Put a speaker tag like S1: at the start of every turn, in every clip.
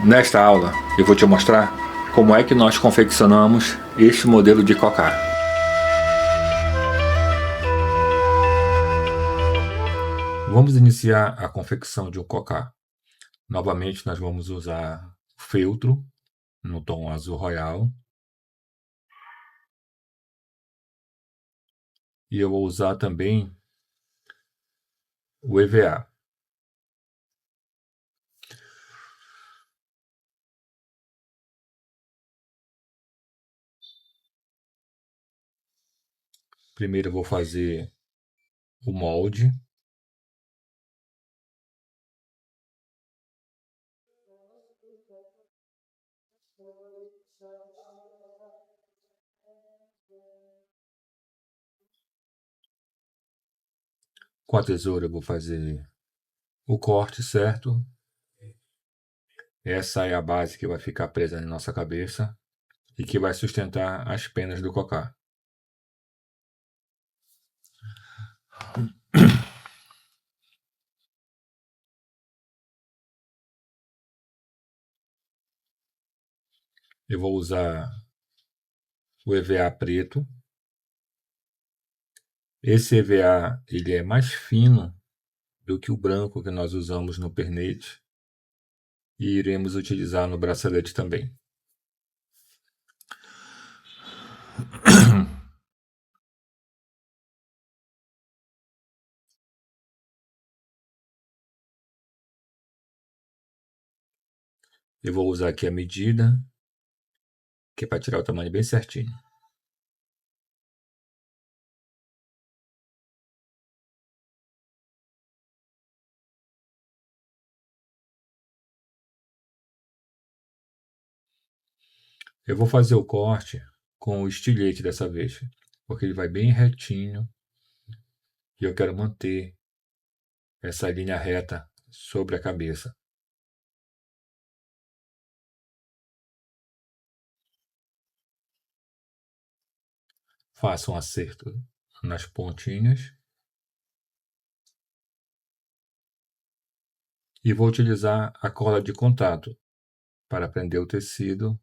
S1: Nesta aula eu vou te mostrar como é que nós confeccionamos este modelo de cocá. Vamos iniciar a confecção de um cocá. Novamente nós vamos usar feltro no tom azul royal. E eu vou usar também o EVA. Primeiro eu vou fazer o molde. Com a tesoura eu vou fazer o corte certo. Essa é a base que vai ficar presa na nossa cabeça e que vai sustentar as penas do cocá. Eu vou usar o EVA preto. Esse EVA ele é mais fino do que o branco que nós usamos no pernete e iremos utilizar no bracelete também. Eu vou usar aqui a medida, que é para tirar o tamanho bem certinho. Eu vou fazer o corte com o estilete dessa vez, porque ele vai bem retinho e eu quero manter essa linha reta sobre a cabeça. Faço um acerto nas pontinhas e vou utilizar a cola de contato para prender o tecido.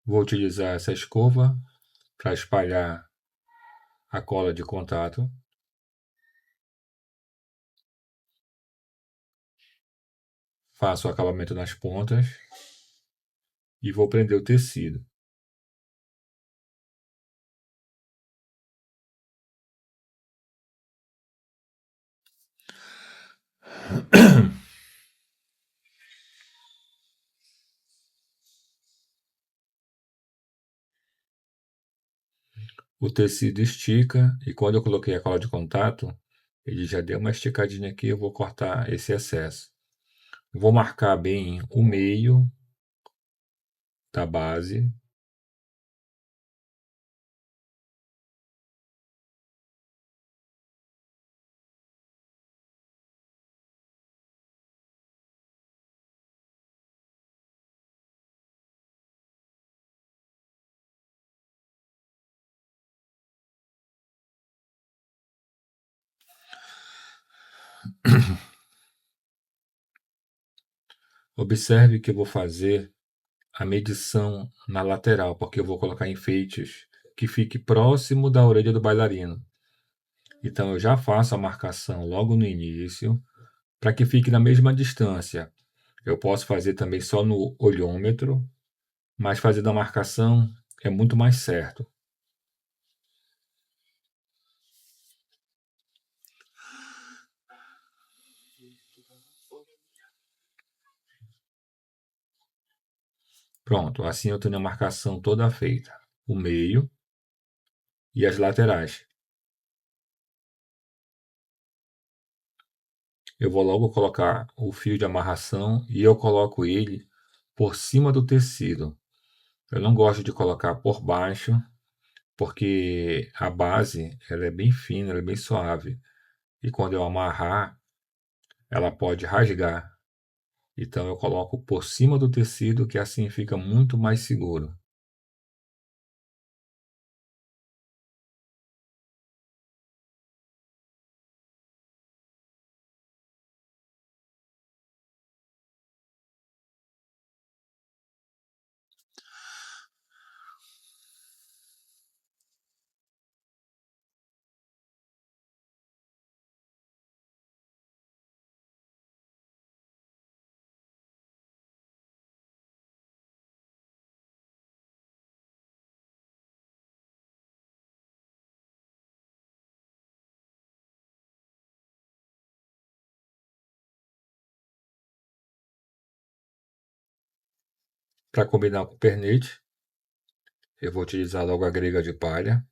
S1: Vou utilizar essa escova para espalhar a cola de contato. Faço o acabamento nas pontas e vou prender o tecido. O tecido estica e quando eu coloquei a cola de contato, ele já deu uma esticadinha aqui, eu vou cortar esse excesso. Vou marcar bem o meio da base. Observe que eu vou fazer a medição na lateral, porque eu vou colocar enfeites que fique próximo da orelha do bailarino. Então eu já faço a marcação logo no início, para que fique na mesma distância. Eu posso fazer também só no olhômetro, mas fazendo a marcação é muito mais certo. Pronto, assim eu tenho a marcação toda feita. O meio e as laterais. Eu vou logo colocar o fio de amarração e eu coloco ele por cima do tecido. Eu não gosto de colocar por baixo, porque a base ela é bem fina, ela é bem suave. E quando eu amarrar, ela pode rasgar. Então eu coloco por cima do tecido, que assim fica muito mais seguro. Para combinar com o pernete, eu vou utilizar logo a grega de palha.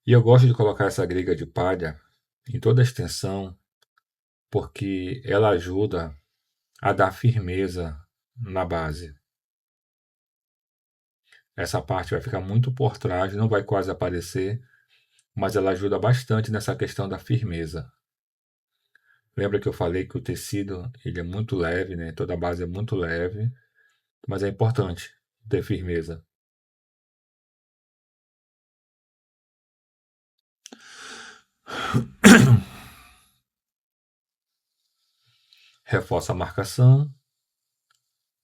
S1: E eu gosto de colocar essa grega de palha em toda a extensão, porque ela ajuda a dar firmeza na base. Essa parte vai ficar muito por trás, não vai quase aparecer, mas ela ajuda bastante nessa questão da firmeza. Lembra que eu falei que o tecido ele é muito leve, né? Toda a base é muito leve, mas é importante ter firmeza. Reforço a marcação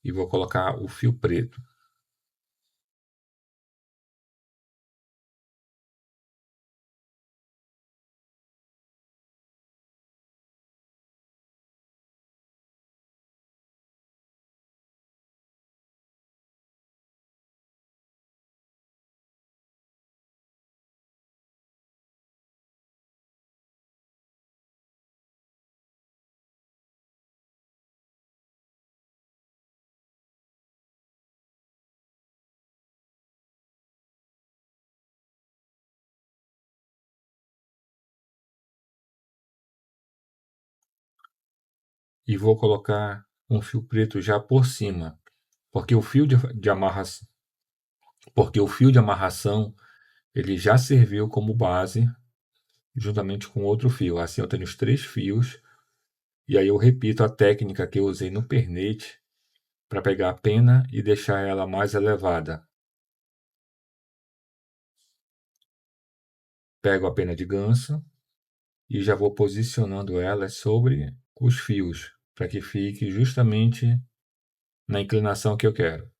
S1: e vou colocar o fio preto. E vou colocar um fio preto já por cima, porque porque o fio de amarração ele já serviu como base juntamente com outro fio. Assim eu tenho os 3 fios e aí eu repito a técnica que eu usei no pernete para pegar a pena e deixar ela mais elevada. Pego a pena de ganso e já vou posicionando ela sobre os fios para que fique justamente na inclinação que eu quero.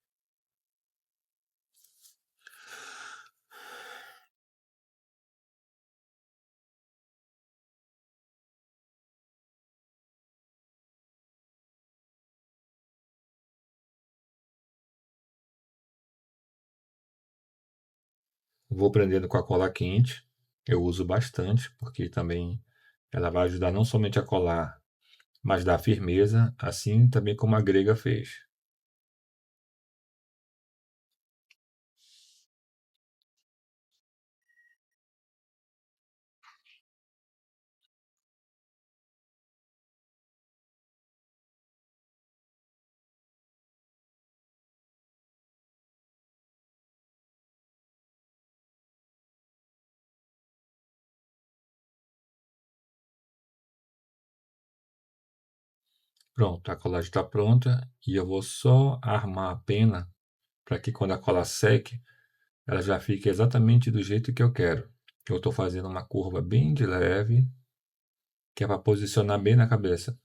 S1: Vou prendendo com a cola quente. Eu uso bastante porque também ela vai ajudar não somente a colar, mas dar firmeza, assim também como a grega fez. Pronto, a colagem está pronta e eu vou só armar a pena para que quando a cola seque, ela já fique exatamente do jeito que eu quero. Eu estou fazendo uma curva bem de leve, que é para posicionar bem na cabeça.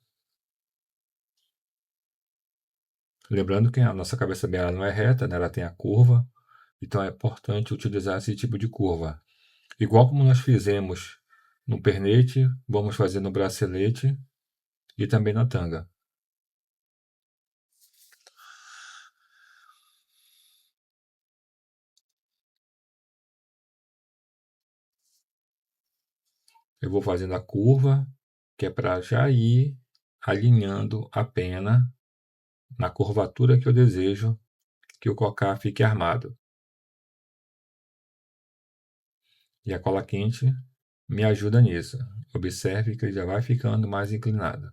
S1: Lembrando que a nossa cabeça bem ela não é reta, né? Ela tem a curva, então é importante utilizar esse tipo de curva. Igual como nós fizemos no pernete, vamos fazer no bracelete e também na tanga. Eu vou fazendo a curva, que é para já ir alinhando a pena na curvatura que eu desejo que o cocá fique armado. E a cola quente me ajuda nisso. Observe que ele já vai ficando mais inclinado.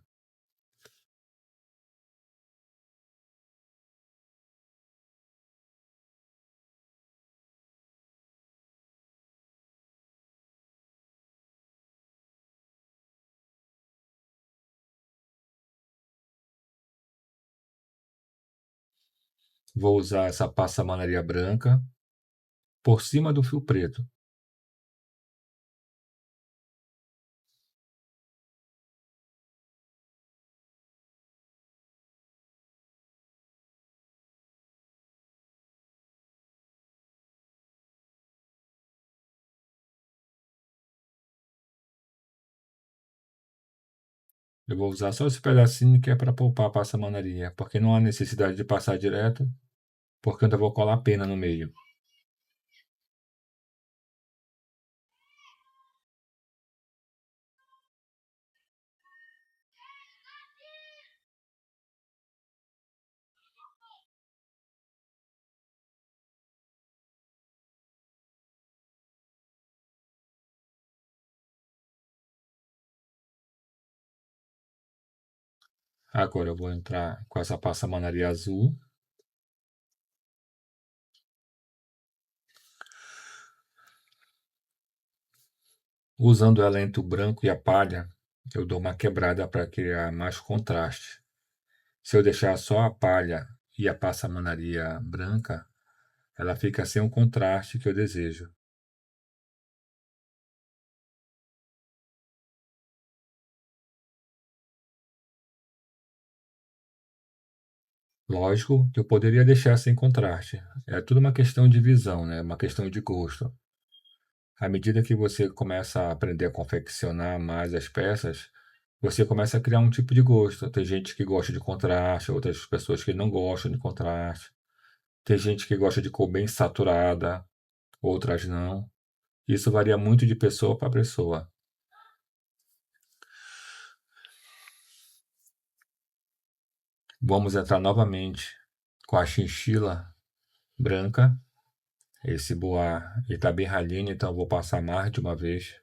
S1: Vou usar essa passamanaria branca por cima do fio preto. Eu vou usar só esse pedacinho que é para poupar a passamanaria, porque não há necessidade de passar direto, porque eu ainda vou colar pena no meio. Agora eu vou entrar com essa passamanaria azul. Usando ela entre o branco e a palha, eu dou uma quebrada para criar mais contraste. Se eu deixar só a palha e a passamanaria branca, ela fica sem o contraste que eu desejo. Lógico que eu poderia deixar sem contraste. É tudo uma questão de visão, né? Uma questão de gosto. À medida que você começa a aprender a confeccionar mais as peças, você começa a criar um tipo de gosto. Tem gente que gosta de contraste, outras pessoas que não gostam de contraste. Tem gente que gosta de cor bem saturada, outras não. Isso varia muito de pessoa para pessoa. Vamos entrar novamente com a chinchila branca. Esse boa está bem ralinho, então eu vou passar mais de uma vez.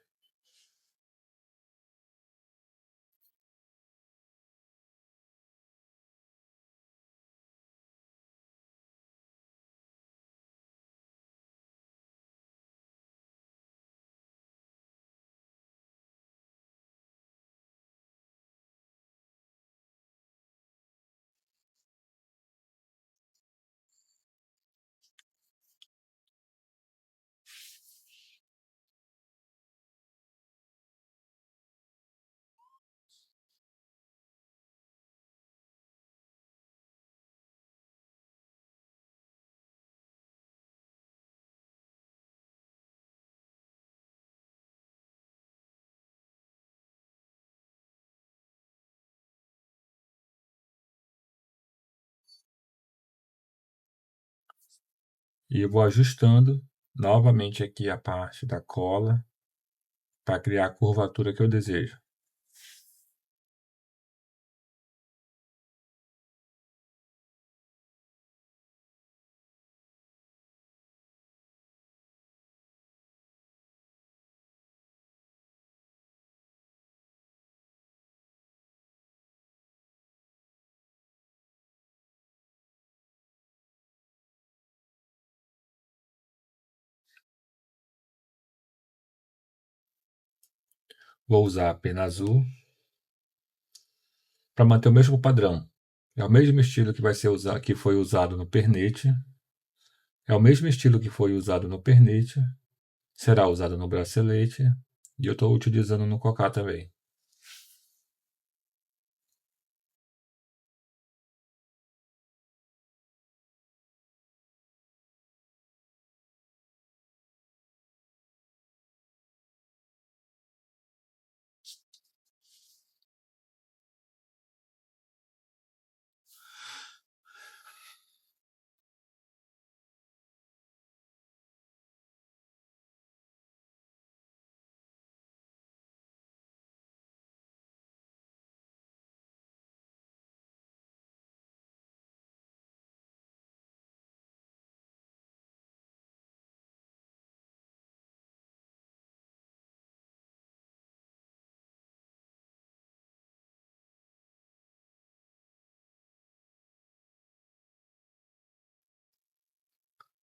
S1: E eu vou ajustando novamente aqui a parte da cola para criar a curvatura que eu desejo. Vou usar a pena azul para manter o mesmo padrão. É o mesmo estilo que vai ser usado, que foi usado no pernete. É o mesmo estilo que foi usado no pernete, será usado no bracelete e eu estou utilizando no cocá também.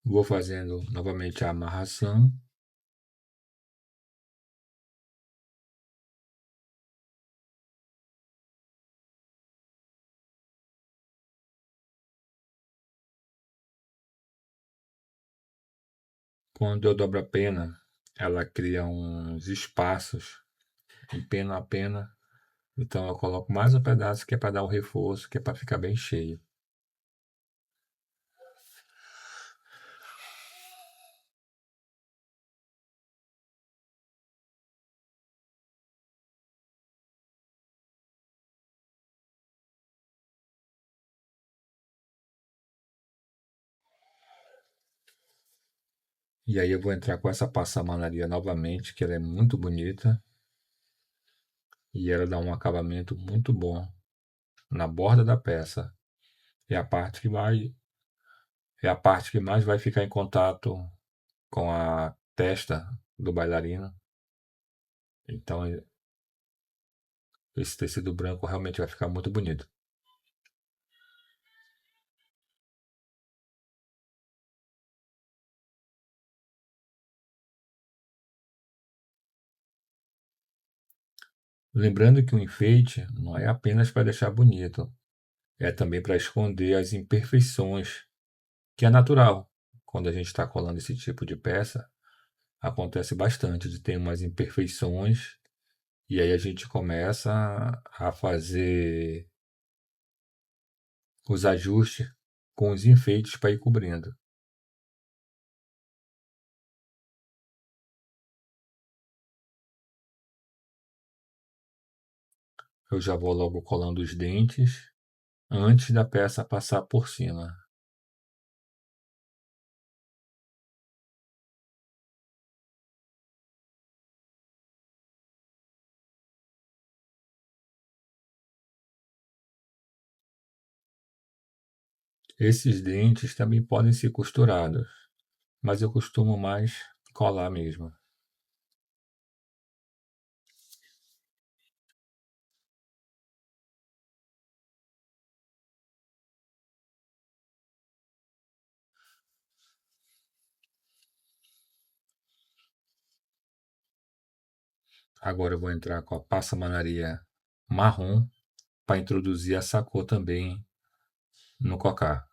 S1: Vou fazendo novamente a amarração. Quando eu dobro a pena, ela cria uns espaços em pena a pena. Então eu coloco mais um pedaço que é para dar o reforço, que é para ficar bem cheio. E aí eu vou entrar com essa passamanaria novamente, que ela é muito bonita e ela dá um acabamento muito bom na borda da peça. É a parte que vai, é a parte que mais vai ficar em contato com a testa do bailarino. Então esse tecido branco realmente vai ficar muito bonito. Lembrando que o enfeite não é apenas para deixar bonito, é também para esconder as imperfeições, que é natural. Quando a gente está colando esse tipo de peça, acontece bastante de ter umas imperfeições e aí a gente começa a fazer os ajustes com os enfeites para ir cobrindo. Eu já vou logo colando os dentes antes da peça passar por cima. Esses dentes também podem ser costurados, mas eu costumo mais colar mesmo. Agora eu vou entrar com a passamanaria marrom para introduzir essa cor também no cocá.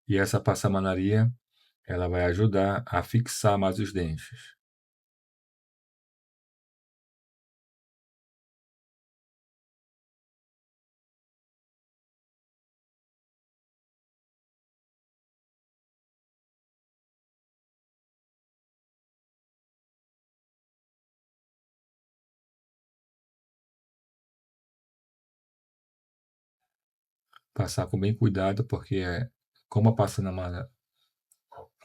S1: E essa passamanaria, ela vai ajudar a fixar mais os dentes. Passar com bem cuidado, porque como a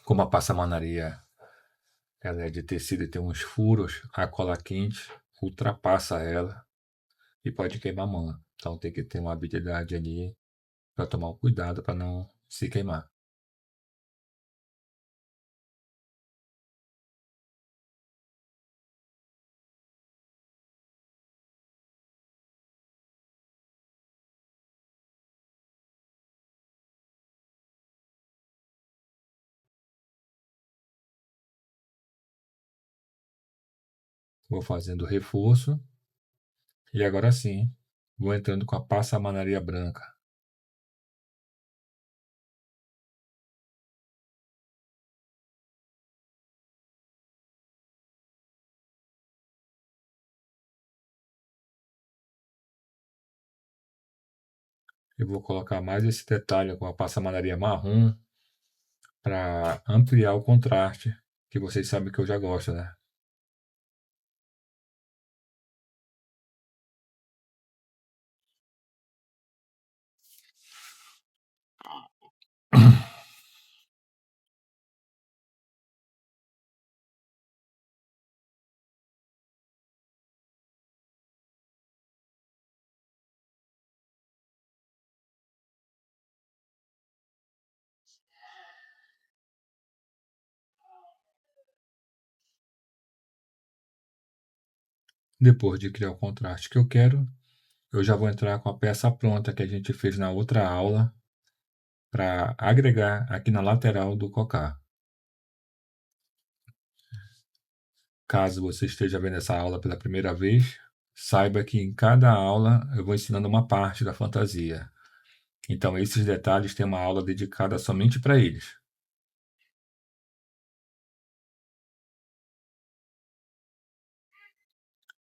S1: como a passamanaria ela é de tecido e tem uns furos, a cola quente ultrapassa ela e pode queimar a mão. Então tem que ter uma habilidade ali para tomar o cuidado para não se queimar. Vou fazendo o reforço e agora sim vou entrando com a passamanaria branca. Eu vou colocar mais esse detalhe com a passamanaria marrom para ampliar o contraste, que vocês sabem que eu já gosto, né? Depois de criar o contraste que eu quero, eu já vou entrar com a peça pronta que a gente fez na outra aula para agregar aqui na lateral do cocá. Caso você esteja vendo essa aula pela primeira vez, saiba que em cada aula eu vou ensinando uma parte da fantasia. Então, esses detalhes têm uma aula dedicada somente para eles.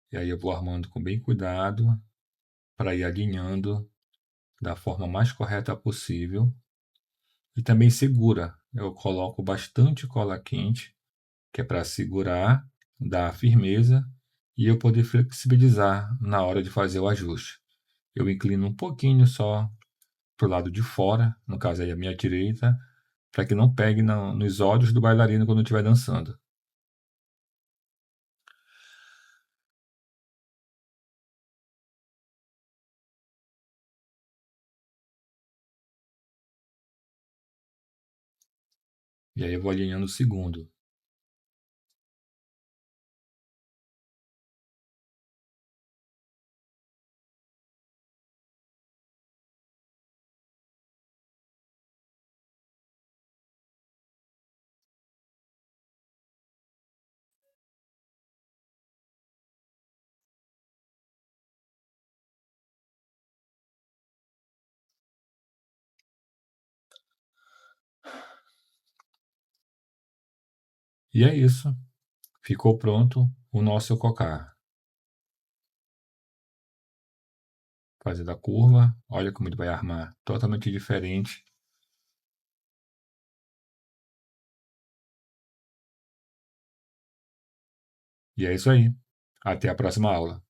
S1: E aí eu vou armando com bem cuidado para ir alinhando da forma mais correta possível e também segura. Eu coloco bastante cola quente, que é para segurar, dar firmeza e eu poder flexibilizar na hora de fazer o ajuste. Eu inclino um pouquinho só para o lado de fora, no caso aí a minha direita, para que não pegue nos olhos do bailarino quando estiver dançando. E aí eu vou alinhando o segundo. E é isso. Ficou pronto o nosso cocar. Fazendo a curva, olha como ele vai armar totalmente diferente. E é isso aí. Até a próxima aula.